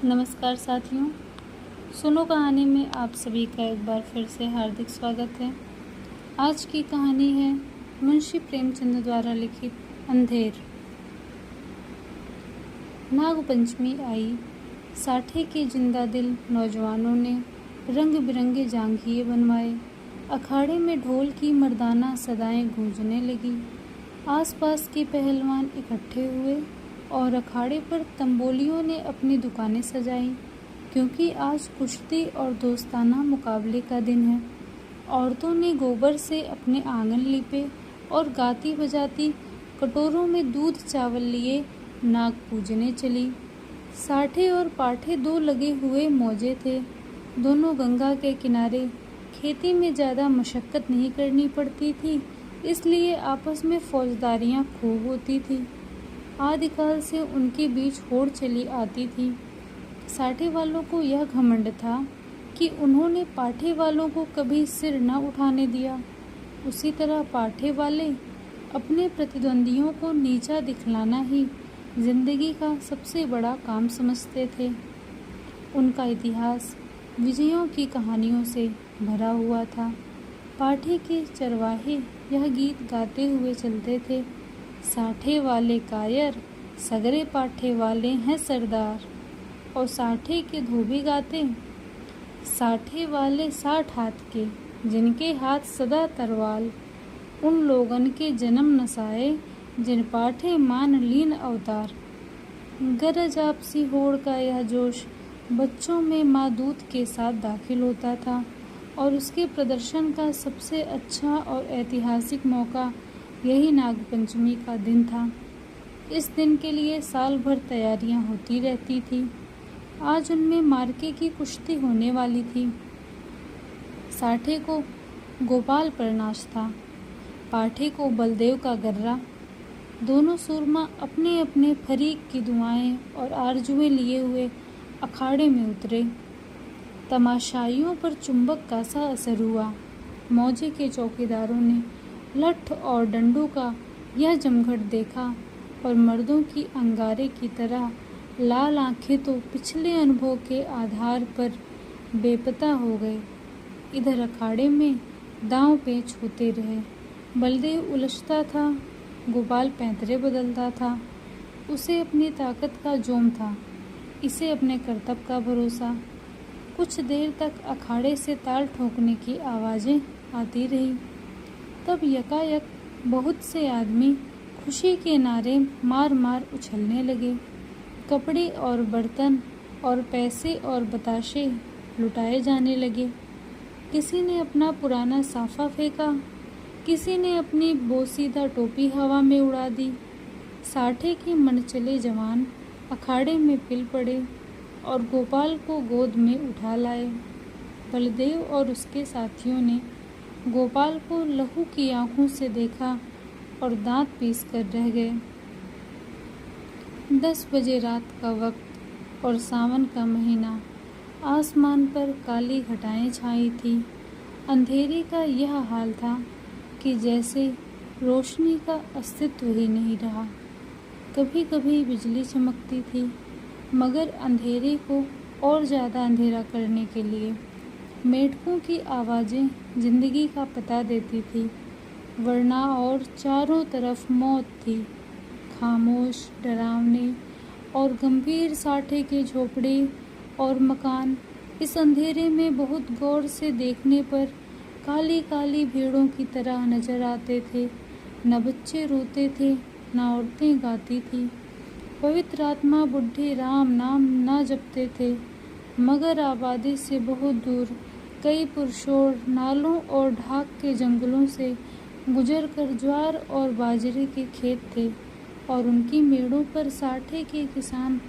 नमस्कार साथियों, सुनो कहानी में आप सभी का एक बार फिर से हार्दिक स्वागत है। आज की कहानी है मुंशी प्रेमचंद द्वारा लिखित अंधेर। नाग पंचमी आई। साठे के जिंदा दिल नौजवानों ने रंग बिरंगे जांघिए बनवाए। अखाड़े में ढोल की मर्दाना सदाएं गूंजने लगी। आसपास के पहलवान इकट्ठे हुए और अखाड़े पर तंबोलियों ने अपनी दुकानें सजाई, क्योंकि आज कुश्ती और दोस्ताना मुकाबले का दिन है। औरतों ने गोबर से अपने आंगन लीपे और गाती बजाती कटोरों में दूध चावल लिए नाग पूजने चली। साठे और पाठे दो लगे हुए मौजे थे। दोनों गंगा के किनारे। खेती में ज़्यादा मशक्क़त नहीं करनी पड़ती थी, इसलिए आपस में फौजदारियाँ खूब होती थी। आदिकाल से उनके बीच होड़ चली आती थी। साठे वालों को यह घमंड था कि उन्होंने पाठे वालों को कभी सिर न उठाने दिया। उसी तरह पाठे वाले अपने प्रतिद्वंदियों को नीचा दिखलाना ही जिंदगी का सबसे बड़ा काम समझते थे। उनका इतिहास विजयों की कहानियों से भरा हुआ था। पाठे के चरवाहे यह गीत गाते हुए चलते थे, साठे वाले कायर, सगरे पाठे वाले हैं सरदार। और साठे के धोबी गाते, साठे वाले 60 हाथ के, जिनके हाथ सदा तरवाल। उन लोगन के जन्म नसाए, जिन पाठे मान लीन अवतार। गरज आपसी होड़ का यह जोश बच्चों में माँ दूत के साथ दाखिल होता था, और उसके प्रदर्शन का सबसे अच्छा और ऐतिहासिक मौका यही नागपंचमी का दिन था। इस दिन के लिए साल भर तैयारियां होती रहती थी। आज उनमें मार्के की कुश्ती होने वाली थी। साठे को गोपाल पर नाच था, पाठे को बलदेव का गर्रा। दोनों सूरमा अपने अपने फरीक की दुआएं और आरजुएं लिए हुए अखाड़े में उतरे। तमाशाइयों पर चुंबक का सा असर हुआ। मौजे के चौकीदारों ने लठ और डंडों का यह जमघट देखा और मर्दों की अंगारे की तरह लाल आंखें तो पिछले अनुभव के आधार पर बेपता हो गए। इधर अखाड़े में दांव पेच होते रहे। बलदेव उलझता था, गोपाल पैंतरे बदलता था। उसे अपनी ताकत का जोम था, इसे अपने करतब का भरोसा। कुछ देर तक अखाड़े से ताल ठोकने की आवाज़ें आती रही। तब यकायक बहुत से आदमी खुशी के नारे मार मार उछलने लगे। कपड़े और बर्तन और पैसे और बताशे लुटाए जाने लगे। किसी ने अपना पुराना साफा फेंका, किसी ने अपनी बोसीदा टोपी हवा में उड़ा दी। साठे के मनचले जवान अखाड़े में पिल पड़े और गोपाल को गोद में उठा लाए। बलदेव और उसके साथियों ने गोपाल को लहू की आंखों से देखा और दांत पीस कर रह गए। 10 बजे रात का वक्त और सावन का महीना। आसमान पर काली घटाएं छाई थी। अंधेरे का यह हाल था कि जैसे रोशनी का अस्तित्व ही नहीं रहा। कभी कभी बिजली चमकती थी, मगर अंधेरे को और ज़्यादा अंधेरा करने के लिए मेढकों की आवाज़ें जिंदगी का पता देती थी, वरना और चारों तरफ मौत थी। खामोश, डरावने और गंभीर साठे के झोपड़े और मकान इस अंधेरे में बहुत गौर से देखने पर काली काली भीड़ों की तरह नजर आते थे। न बच्चे रोते थे, न औरतें गाती थी। पवित्र आत्मा बुढ़े राम नाम न जपते थे, मगर आबादी से बहुत दूर कई पुरशोर नालों और ढाक के जंगलों से गुजर कर ज्वार और बाजरे के खेत थे, और उनकी मेड़ों पर साठे के किसान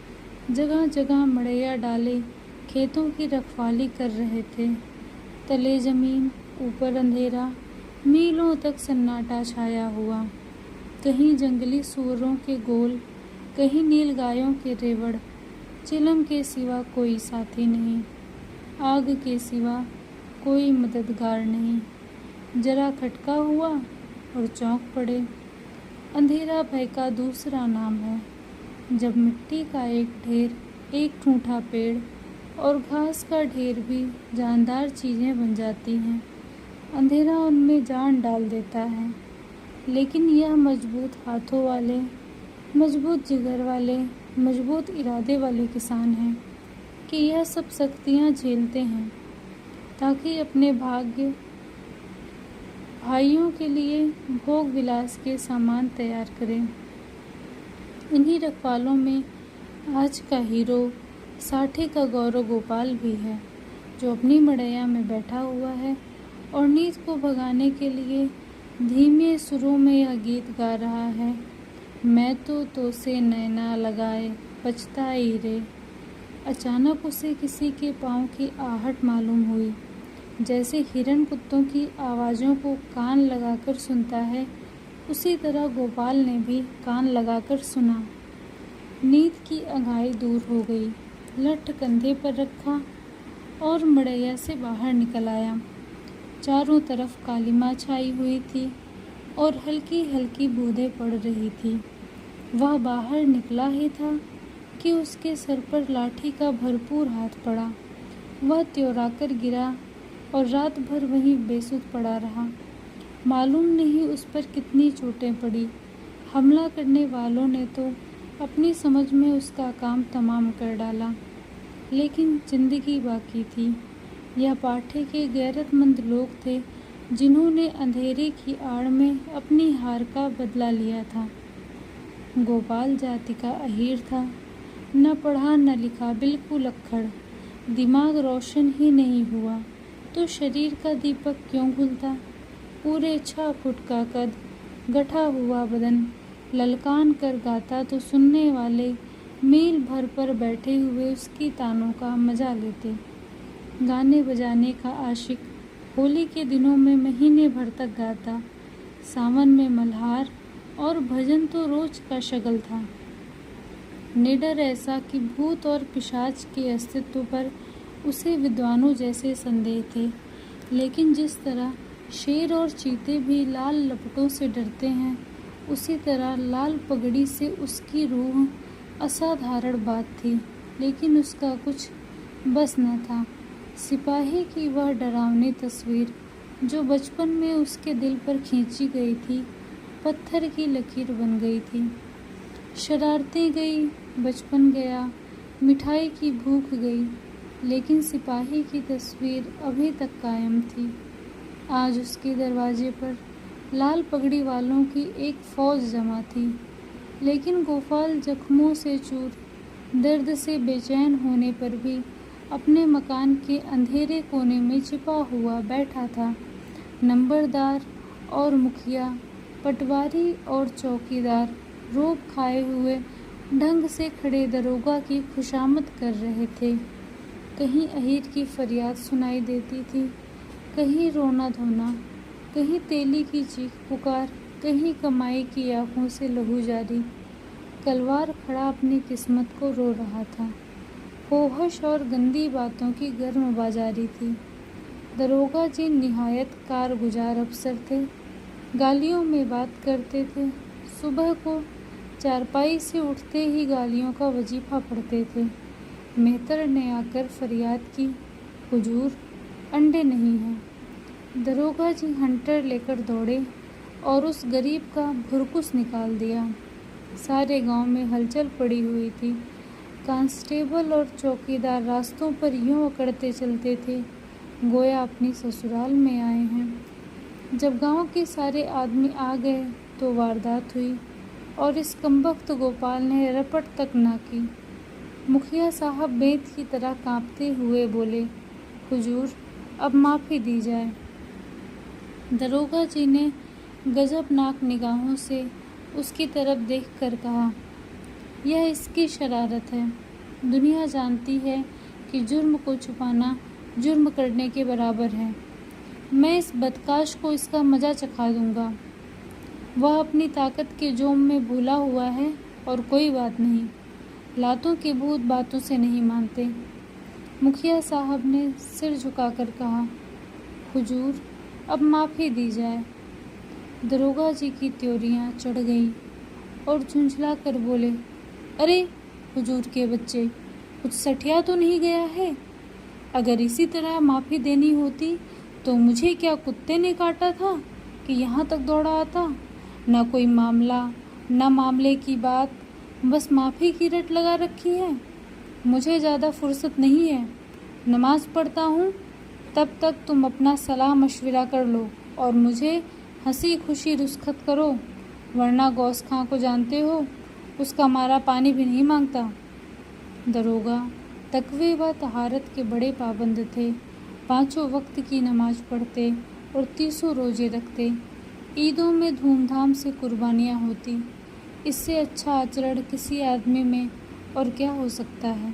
जगह जगह मड़ैया डाले खेतों की रखवाली कर रहे थे। तले जमीन, ऊपर अंधेरा, मीलों तक सन्नाटा छाया हुआ। कहीं जंगली सूअरों के गोल, कहीं नील गायों के रेवड़। चिलम के सिवा कोई साथी नहीं, आग के सिवा कोई मददगार नहीं। जरा खटका हुआ और चौंक पड़े। अंधेरा भय का दूसरा नाम है। जब मिट्टी का एक ढेर एक ठूंठा पेड़ और घास का ढेर भी जानदार चीज़ें बन जाती हैं। अंधेरा उनमें जान डाल देता है। लेकिन यह मजबूत हाथों वाले, मजबूत जिगर वाले, मजबूत इरादे वाले किसान हैं कि यह सब सख्तियाँ झेलते हैं ताकि अपने भाइयों के लिए भोग विलास के सामान तैयार करें। इन्हीं रखवालों में आज का हीरो साठे का गौरव गोपाल भी है, जो अपनी मड़ैया में बैठा हुआ है और नींद को भगाने के लिए धीमे सुरों में यह गीत गा रहा है। मैं तो से नैना लगाए पछताई रे। अचानक उसे किसी के पाँव की आहट मालूम हुई। जैसे हिरन कुत्तों की आवाज़ों को कान लगाकर सुनता है, उसी तरह गोपाल ने भी कान लगाकर सुना। नींद की अंगाई दूर हो गई। लठ कंधे पर रखा और मड़ैया से बाहर निकल आया। चारों तरफ कालिमा छाई हुई थी और हल्की हल्की बूंदें पड़ रही थी। वह बाहर निकला ही था कि उसके सर पर लाठी का भरपूर हाथ पड़ा। वह त्योराकर गिरा और रात भर वहीं बेसुध पड़ा रहा। मालूम नहीं उस पर कितनी चोटें पड़ी। हमला करने वालों ने तो अपनी समझ में उसका काम तमाम कर डाला, लेकिन जिंदगी बाकी थी। यह पाठे के गैरतमंद लोग थे जिन्होंने अंधेरे की आड़ में अपनी हार का बदला लिया था। गोपाल जाति का अहीर था, न पढ़ा न लिखा, बिल्कुल अक्खड़। दिमाग रोशन ही नहीं हुआ तो शरीर का दीपक क्यों खुलता। पूरे 6 फुट का कद, गठा हुआ बदन, ललकान कर गाता तो सुनने वाले मील भर पर बैठे हुए उसकी तानों का मजा लेते। गाने बजाने का आशिक होली के दिनों में महीने भर तक गाता। सावन में मल्हार और भजन तो रोज का शगल था। निडर ऐसा कि भूत और पिशाच के अस्तित्व पर उसे विद्वानों जैसे संदेह थे। लेकिन जिस तरह शेर और चीते भी लाल लपटों से डरते हैं, उसी तरह लाल पगड़ी से उसकी रूह असाधारण बात थी। लेकिन उसका कुछ बस न था। सिपाही की वह डरावनी तस्वीर जो बचपन में उसके दिल पर खींची गई थी, पत्थर की लकीर बन गई थी। शरारतें गई, बचपन गया, मिठाई की भूख गई, लेकिन सिपाही की तस्वीर अभी तक कायम थी। आज उसके दरवाजे पर लाल पगड़ी वालों की एक फौज जमा थी। लेकिन गोपाल जख्मों से चूर, दर्द से बेचैन होने पर भी अपने मकान के अंधेरे कोने में छिपा हुआ बैठा था। नंबरदार और मुखिया, पटवारी और चौकीदार रोब खाए हुए ढंग से खड़े दरोगा की खुशामद कर रहे थे। कहीं अहीर की फरियाद सुनाई देती थी, कहीं रोना धोना, कहीं तेली की चीख पुकार, कहीं कमाई की आंखों से लहू जारी। कलवार खड़ा अपनी किस्मत को रो रहा था। फोहश और गंदी बातों की गर्म बाजारी थी। दरोगा जी निहायत कारगुजार अफसर थे। गालियों में बात करते थे। सुबह को चारपाई से उठते ही गालियों का वजीफा पढ़ते थे। मेहतर ने आकर फरियाद की, हुजूर अंडे नहीं हैं। दरोगा जी हंटर लेकर दौड़े और उस गरीब का भुरकुस निकाल दिया। सारे गांव में हलचल पड़ी हुई थी। कांस्टेबल और चौकीदार रास्तों पर यूं अकड़ते चलते थे गोया अपनी ससुराल में आए हैं। जब गांव के सारे आदमी आ गए तो वारदात हुई और इस कमबख्त गोपाल ने रपट तक ना की। मुखिया साहब बेंत की तरह कांपते हुए बोले, हुजूर अब माफ़ी दी जाए। दरोगा जी ने गजबनाक निगाहों से उसकी तरफ देखकर कहा, यह इसकी शरारत है। दुनिया जानती है कि जुर्म को छुपाना जुर्म करने के बराबर है। मैं इस बदकाश को इसका मज़ा चखा दूंगा। वह अपनी ताकत के जोम में भूला हुआ है और कोई बात नहीं। लातों के भूत बातों से नहीं मानते। मुखिया साहब ने सिर झुकाकर कहा, हुजूर अब माफ़ी दी जाए। दरोगा जी की त्योरियां चढ़ गईं और झुंझला कर बोले, अरे हुजूर के बच्चे, कुछ सठिया तो नहीं गया है? अगर इसी तरह माफ़ी देनी होती तो मुझे क्या कुत्ते ने काटा था कि यहाँ तक दौड़ा आता? न कोई मामला न मामले की बात, बस माफ़ी की रट लगा रखी है। मुझे ज़्यादा फुर्सत नहीं है, नमाज पढ़ता हूँ। तब तक तुम अपना सलाह मशविरा कर लो और मुझे हंसी खुशी रुस्खत करो, वरना गौस खां को जानते हो, उसका मारा पानी भी नहीं मांगता। दरोगा तकवे व तहारत के बड़े पाबंद थे। 5 वक्त की नमाज पढ़ते और 30 रोजे रखते। ईदों में धूमधाम से कुर्बानियाँ होती। इससे अच्छा आचरण किसी आदमी में और क्या हो सकता है।